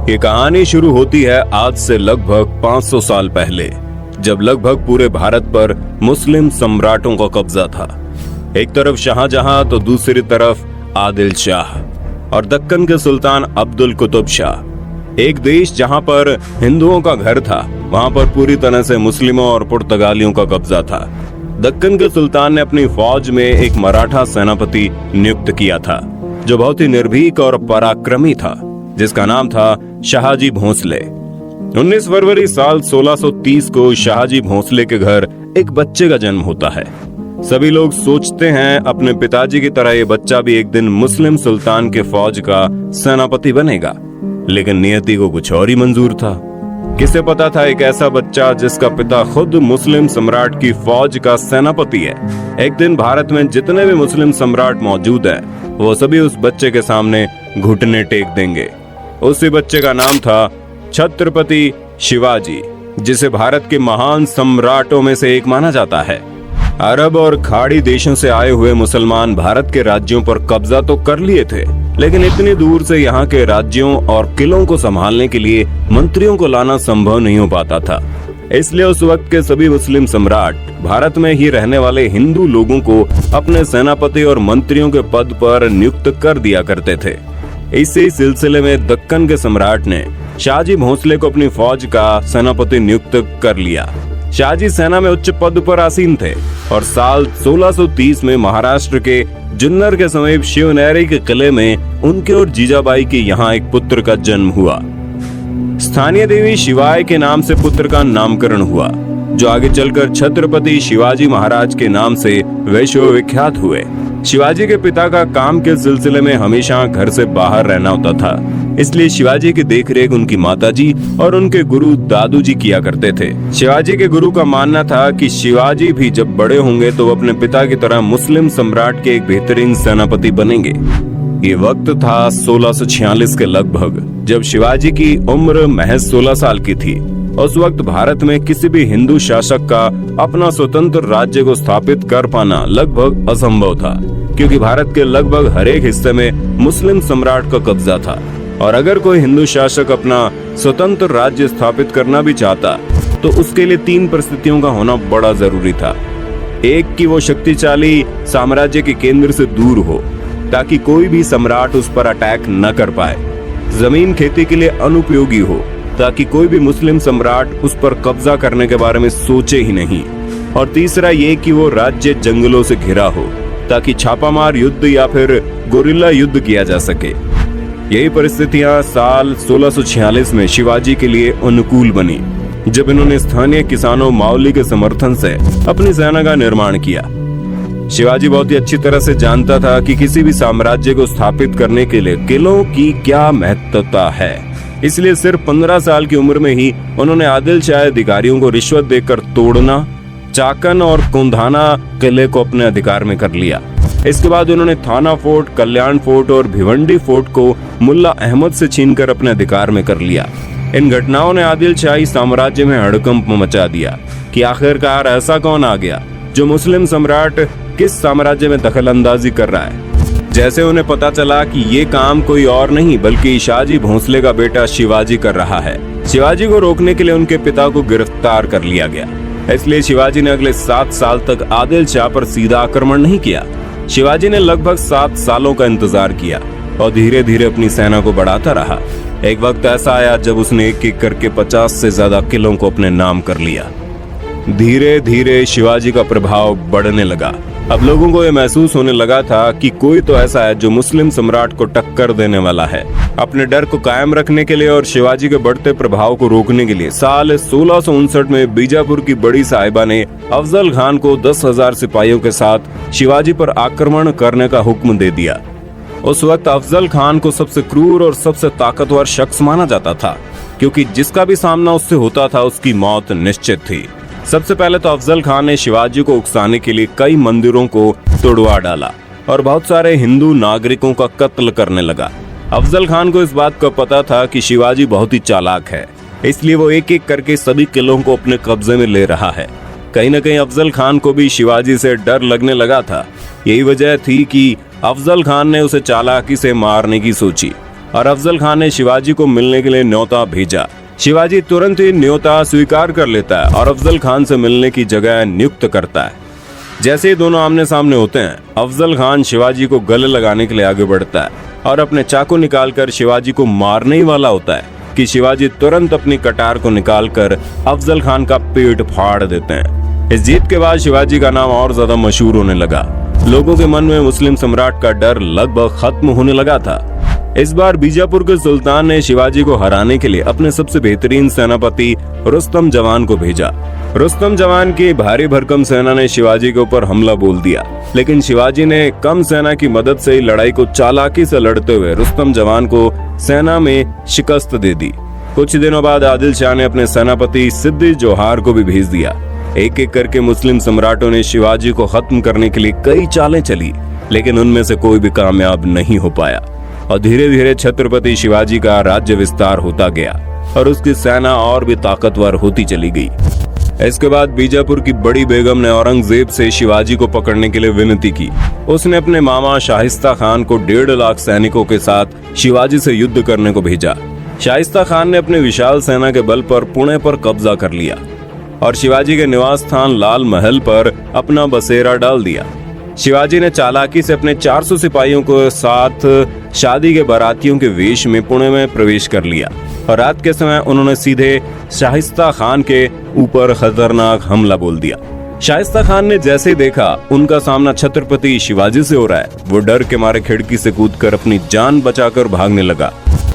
ये कहानी शुरू होती है आज से लगभग 500 साल पहले, जब लगभग पूरे भारत पर मुस्लिम सम्राटों का कब्जा था। एक तरफ शाहजहां तो दूसरी तरफ आदिल शाह और दक्कन के सुल्तान अब्दुल कुतुब शाह। एक देश जहां पर हिंदुओं का घर था, वहां पर पूरी तरह से मुस्लिमों और पुर्तगालियों का कब्जा था। दक्कन के सुल्तान ने अपनी फौज में एक मराठा सेनापति नियुक्त किया था, जो बहुत ही निर्भीक और पराक्रमी था, जिसका नाम था शाहजी भोंसले। 19 फरवरी साल 1630 को शाहजी भोंसले के घर एक बच्चे का जन्म होता है। सभी लोग सोचते हैं अपने पिताजी की तरह ये बच्चा भी एक दिन मुस्लिम सुल्तान के फौज का सेनापति बनेगा, लेकिन नियति को कुछ और ही मंजूर था। किसे पता था एक ऐसा बच्चा जिसका पिता खुद मुस्लिम सम्राट की फौज का सेनापति है, एक दिन भारत में जितने भी मुस्लिम सम्राट मौजूद हैं, वो सभी उस बच्चे के सामने घुटने टेक देंगे। उसी बच्चे का नाम था छत्रपति शिवाजी, जिसे भारत के महान सम्राटों में से एक माना जाता है। अरब और खाड़ी देशों से आए हुए मुसलमान भारत के राज्यों पर कब्जा तो कर लिए थे, लेकिन इतनी दूर से यहाँ के राज्यों और किलों को संभालने के लिए मंत्रियों को लाना संभव नहीं हो पाता था। इसलिए उस वक्त के सभी मुस्लिम सम्राट भारत में ही रहने वाले हिंदू लोगों को अपने सेनापति और मंत्रियों के पद पर नियुक्त कर दिया करते थे। इसी सिलसिले में दक्कन के सम्राट ने शाहजी भोंसले को अपनी फौज का सेनापति नियुक्त कर लिया। शाहजी सेना में उच्च पद पर आसीन थे और साल 1630 में महाराष्ट्र के जुन्नर के समीप शिवनेरी के किले में उनके और जीजाबाई के यहाँ एक पुत्र का जन्म हुआ। स्थानीय देवी शिवाय के नाम से पुत्र का नामकरण हुआ, जो आगे चलकर छत्रपति शिवाजी महाराज के नाम से विश्व विख्यात हुए। शिवाजी के पिता का काम के सिलसिले में हमेशा घर से बाहर रहना होता था, इसलिए शिवाजी की देखरेख उनकी माताजी और उनके गुरु दादू जी किया करते थे। शिवाजी के गुरु का मानना था कि शिवाजी भी जब बड़े होंगे तो वो अपने पिता की तरह मुस्लिम सम्राट के एक बेहतरीन सेनापति बनेंगे। ये वक्त था 1646 के लगभग, जब शिवाजी की उम्र महज 16 साल की थी। उस वक्त भारत में किसी भी हिंदू शासक का अपना स्वतंत्र राज्य को स्थापित कर पाना लगभग असंभव था, क्योंकि भारत के लगभग हर एक हिस्से में मुस्लिम सम्राट का कब्जा था। और अगर कोई हिंदू शासक अपना स्वतंत्र राज्य स्थापित करना भी चाहता, तो उसके लिए 3 परिस्थितियों का होना बड़ा जरूरी था। एक कि वो शक्तिशाली साम्राज्य के केंद्र से दूर हो, ताकि कोई भी सम्राट उस पर अटैक न कर पाए। जमीन खेती के लिए अनुपयोगी हो, ताकि कोई भी मुस्लिम सम्राट उस पर कब्जा करने के बारे में सोचे ही नहीं। और तीसरा ये कि वो राज्य जंगलों से घिरा हो, ताकि छापामार युद्ध या फिर गोरिल्ला युद्ध किया जा सके। यही परिस्थितियां साल 1646 में शिवाजी के लिए अनुकूल बनी, जब इन्होंने स्थानीय किसानों मावली के समर्थन से अपनी सेना का निर्माण किया। शिवाजी बहुत ही अच्छी तरह से जानता था कि किसी भी साम्राज्य को स्थापित करने के लिए किलों की क्या महत्वता है, इसलिए सिर्फ 15 साल की उम्र में ही उन्होंने आदिल शाह अधिकारियों को रिश्वत देकर तोड़ना, चाकन और कुंधाना किले को अपने अधिकार में कर लिया। इसके बाद उन्होंने थाना फोर्ट, कल्याण फोर्ट और भिवंडी फोर्ट को मुल्ला अहमद से छीनकर अपने अधिकार में कर लिया। इन घटनाओं ने आदिल शाही साम्राज्य में हड़कंप मचा दिया कि आखिरकार ऐसा कौन आ गया जो मुस्लिम सम्राट किस साम्राज्य में दखल अंदाजी कर रहा है। जैसे उन्हें पता चला कि ये काम कोई और नहीं बल्कि शाहजी भोंसले का बेटा शिवाजी कर रहा है, शिवाजी को रोकने के लिए उनके पिता को गिरफ्तार कर लिया गया। इसलिए शिवाजी ने अगले 7 साल तक आदिल शाह पर सीधा आक्रमण नहीं किया। शिवाजी ने लगभग 7 सालों का इंतजार किया और धीरे धीरे अपनी सेना को बढ़ाता रहा। एक वक्त ऐसा आया जब उसने एक एक करके 50 से ज्यादा किलों को अपने नाम कर लिया। धीरे धीरे शिवाजी का प्रभाव बढ़ने लगा। अब लोगों को यह महसूस होने लगा था कि कोई तो ऐसा है जो मुस्लिम सम्राट को टक्कर देने वाला है। अपने डर को कायम रखने के लिए और शिवाजी के बढ़ते प्रभाव को रोकने के लिए साल 1659 में बीजापुर की बड़ी साहिबा ने अफजल खान को 10,000 सिपाहियों के साथ शिवाजी पर आक्रमण करने का हुक्म दे दिया। उस वक्त अफजल खान को सबसे क्रूर और सबसे ताकतवर शख्स माना जाता था, क्योंकि जिसका भी सामना उससे होता था उसकी मौत निश्चित थी। सबसे पहले तो अफजल खान ने शिवाजी को उकसाने के लिए कई मंदिरों को तोड़वा डाला और बहुत सारे हिंदू नागरिकों का कत्ल करने लगा। अफजल खान को इस बात का पता था कि शिवाजी बहुत ही चालाक है, इसलिए वो एक एक करके सभी किलों को अपने कब्जे में ले रहा है। कहीं न कहीं अफजल खान को भी शिवाजी से डर लगने लगा था। यही वजह थी कि अफजल खान ने उसे चालाकी से मारने की सोची और अफजल खान ने शिवाजी को मिलने के लिए न्योता भेजा। शिवाजी तुरंत ही न्योता स्वीकार कर लेता है और अफजल खान से मिलने की जगह नियुक्त करता है। जैसे ही दोनों आमने सामने होते हैं, अफजल खान शिवाजी को गले लगाने के लिए आगे बढ़ता है और अपने चाकू निकालकर शिवाजी को मारने ही वाला होता है कि शिवाजी तुरंत अपनी कटार को निकालकर अफजल खान का पेट फाड़ देते हैं। इस जीत के बाद शिवाजी का नाम और ज्यादा मशहूर होने लगा। लोगों के मन में मुस्लिम सम्राट का डर लगभग खत्म होने लगा था। इस बार बीजापुर के सुल्तान ने शिवाजी को हराने के लिए अपने सबसे बेहतरीन सेनापति रुस्तम जवान को भेजा। रुस्तम जवान की भारी भरकम सेना ने शिवाजी के ऊपर हमला बोल दिया, लेकिन शिवाजी ने कम सेना की मदद से ही लड़ाई को चालाकी से लड़ते हुए रुस्तम जवान को सेना में शिकस्त दे दी। कुछ दिनों बाद आदिल शाह ने अपने सेनापति सिद्दी जोहार को भी भेज दिया। एक एक करके मुस्लिम सम्राटों ने शिवाजी को खत्म करने के लिए कई चालें चली, लेकिन उनमें से कोई भी कामयाब नहीं हो पाया और धीरे धीरे छत्रपति शिवाजी का राज्य विस्तार होता गया और उसकी सेना और भी ताकतवर होती चली गई। इसके बाद बीजापुर की बड़ी बेगम ने औरंगजेब से शिवाजी को पकड़ने के लिए विनती की। उसने अपने मामा शाहिस्ता खान को 1.5 लाख सैनिकों के साथ शिवाजी से युद्ध करने को भेजा। शाहिस्ता खान ने अपनी विशाल सेना के बल पर पुणे पर कब्जा कर लिया और शिवाजी के निवास स्थान लाल महल पर अपना बसेरा डाल दिया। शिवाजी ने चालाकी से अपने 400 सिपाहियों को साथ शादी के बारातियों के वेश में पुणे में प्रवेश कर लिया और रात के समय उन्होंने सीधे शाहिस्ता खान के ऊपर खतरनाक हमला बोल दिया। शाहिस्ता खान ने जैसे देखा उनका सामना छत्रपति शिवाजी से हो रहा है, वो डर के मारे खिड़की से कूदकर अपनी जान बचाकर भागने लगा,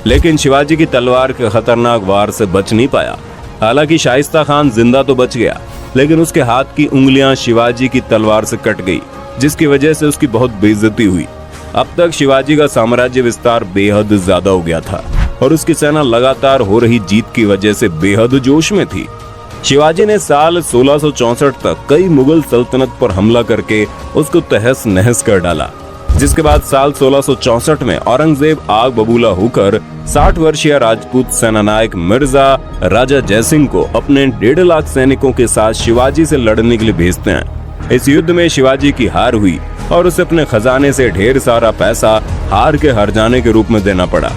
लेकिन शिवाजी की तलवार के खतरनाक वार से बच नहीं पाया। हालांकि शाहिस्ता खान जिंदा तो बच गया, लेकिन उसके हाथ की उंगलियां शिवाजी की तलवार से कट गई, जिसकी वजह से उसकी बहुत बेइज्जती हुई। अब तक शिवाजी का साम्राज्य विस्तार बेहद ज्यादा हो गया था और उसकी सेना लगातार हो रही जीत की वजह से बेहद जोश में थी। शिवाजी ने साल 1664 तक कई मुगल सल्तनत पर हमला करके उसको तहस नहस कर डाला, जिसके बाद साल 1664 में औरंगजेब आग बबूला होकर 60 वर्षीय राजपूत सेनानायक मिर्जा राजा जयसिंह को अपने 1.5 लाख सैनिकों के साथ शिवाजी से लड़ने के लिए भेजते हैं। इस युद्ध में शिवाजी की हार हुई और उसे अपने खजाने से ढेर सारा पैसा हार के हर जाने के रूप में देना पड़ा।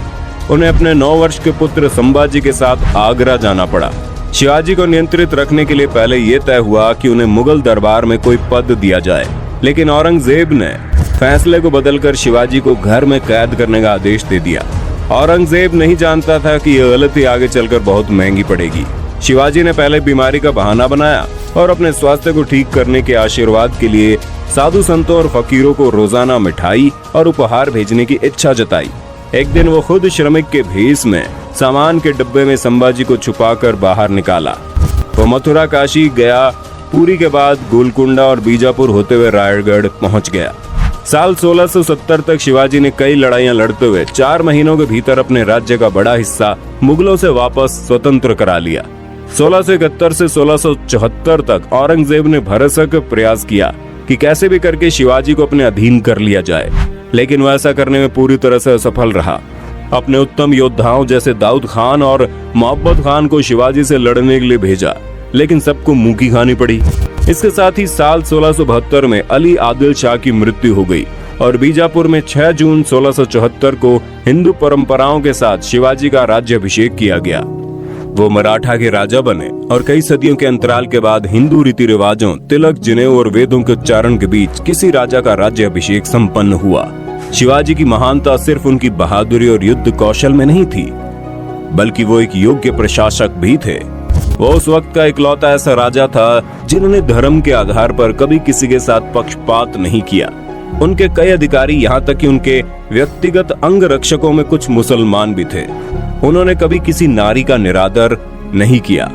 उन्हें अपने 9 वर्ष के पुत्र संभाजी के साथ आगरा जाना पड़ा। शिवाजी को नियंत्रित रखने के लिए पहले यह तय हुआ कि उन्हें मुगल दरबार में कोई पद दिया जाए, लेकिन औरंगजेब ने फैसले को बदलकर शिवाजी को घर में कैद करने का आदेश दे दिया। औरंगजेब नहीं जानता था कि यह गलती आगे चलकर बहुत महंगी पड़ेगी। शिवाजी ने पहले बीमारी का बहाना बनाया और अपने स्वास्थ्य को ठीक करने के आशीर्वाद के लिए साधु संतों और फकीरों को रोजाना मिठाई और उपहार भेजने की इच्छा जताई। एक दिन वो खुद श्रमिक के भेष में सामान के डब्बे में संभाजी को छुपाकर बाहर निकाला। वो मथुरा, काशी गया, पुरी के बाद गोलकुंडा और बीजापुर होते हुए रायगढ़ पहुंच गया। साल 1670 तक शिवाजी ने कई लड़ाइयां लड़ते हुए 4 महीनों के भीतर अपने राज्य का बड़ा हिस्सा मुगलों से वापस स्वतंत्र करा लिया। 1671 से 1674 तक औरंगजेब ने भरसक प्रयास किया कि कैसे भी करके शिवाजी को अपने अधीन कर लिया जाए, लेकिन वह ऐसा करने में पूरी तरह से असफल रहा। अपने उत्तम योद्धाओं जैसे दाऊद खान और मोहब्बत खान को शिवाजी से लड़ने के लिए भेजा, लेकिन सबको मुंह की खानी पड़ी। इसके साथ ही साल 1672 में अली आदिल शाह की मृत्यु हो गई और बीजापुर में 6 जून 1674 को हिंदू परंपराओं के साथ शिवाजी का राज्याभिषेक किया गया। वो मराठा के राजा बने और कई सदियों के अंतराल के बाद हिंदू रीति रिवाजों, तिलक, जनेऊ और वेदों के उच्चारण के बीच किसी राजा का राज्याभिषेक संपन्न हुआ। शिवाजी की महानता सिर्फ उनकी बहादुरी और युद्ध कौशल में नहीं थी, बल्कि वो एक योग्य प्रशासक भी थे। वो उस वक्त का इकलौता ऐसा राजा था जिन्होंने धर्म के आधार पर कभी किसी के साथ पक्षपात नहीं किया। उनके कई अधिकारी, यहाँ तक कि उनके व्यक्तिगत अंग रक्षकों में कुछ मुसलमान भी थे। उन्होंने कभी किसी नारी का निरादर नहीं किया,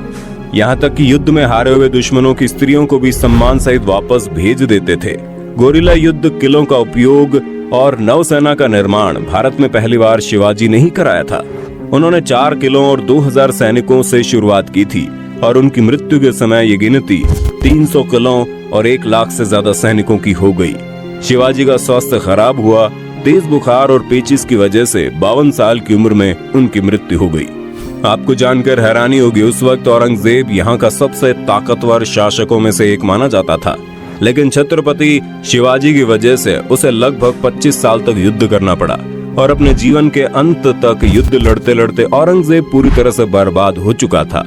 यहाँ तक कि युद्ध में हारे हुए दुश्मनों की स्त्रियों को भी सम्मान सहित वापस भेज देते थे। गोरिल्ला युद्ध, किलों का उपयोग और नौसेना का निर्माण भारत में पहली बार शिवाजी ने ही कराया था। उन्होंने 4 किलों और 2000 सैनिकों से शुरुआत की थी और उनकी मृत्यु के समय ये गिनती 300 किलों और 1 लाख से ज्यादा सैनिकों की हो गई। शिवाजी का स्वास्थ्य खराब हुआ। तेज बुखार और पेचिस की वजह से 52 साल की उम्र में उनकी मृत्यु हो गई। आपको जानकर हैरानी होगी, उस वक्त औरंगजेब यहाँ का सबसे ताकतवर शासकों में से एक माना जाता था, लेकिन छत्रपति शिवाजी की वजह से उसे लगभग 25 साल तक युद्ध करना पड़ा। और अपने जीवन के अंत तक युद्ध लड़ते लड़ते औरंगजेब पूरी तरह से बर्बाद हो चुका था।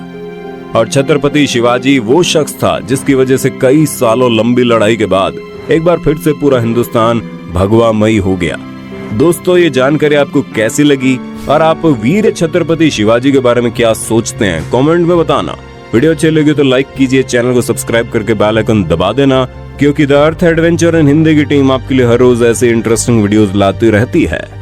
और छत्रपति शिवाजी वो शख्स था जिसकी वजह से कई सालों लंबी लड़ाई के बाद एक बार फिर से पूरा हिंदुस्तान भगवामयी हो गया। दोस्तों, ये जानकारी आपको कैसी लगी और आप वीर छत्रपति शिवाजी के बारे में क्या सोचते हैं, कमेंट में बताना। वीडियो अच्छी लगी तो लाइक कीजिए, चैनल को सब्सक्राइब करके बेल आइकन दबा देना, क्योंकि the earth adventure in Hindi की टीम आपके लिए हर रोज ऐसे इंटरेस्टिंग वीडियोस लाती रहती है।